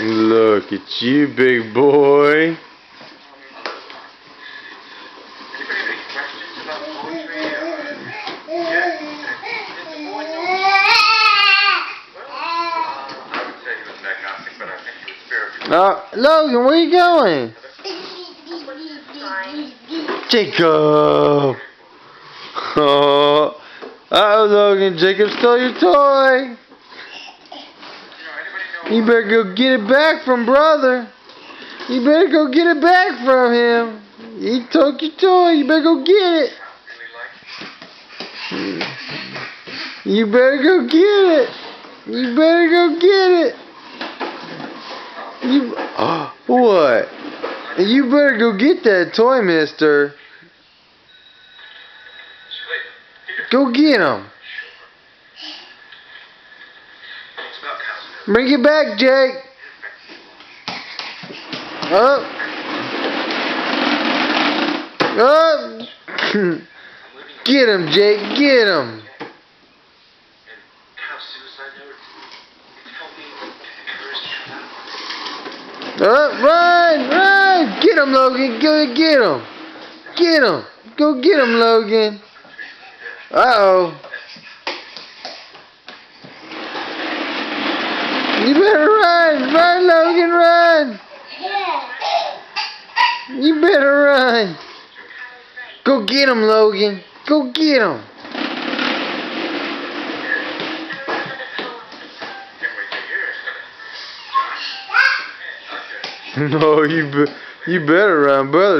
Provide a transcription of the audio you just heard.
Look at you, big boy. Logan, where you going? Jacob! Oh, Logan, Jacob stole your toy. You better go get it back from brother. You better go get it back from him. He took your toy. You better go get it. You better go get it. You better go get it. What? You better go get that toy, mister. Go get him. Bring it back, Jake. Up. Up. Get him, Jake. Get him. Run! Run! Get him, Logan. Go get him. Get him. Go get him, Logan. Uh-oh. You better run! Run, Logan, run! You better run! Go get him, Logan! Go get him! No, you better run, brother.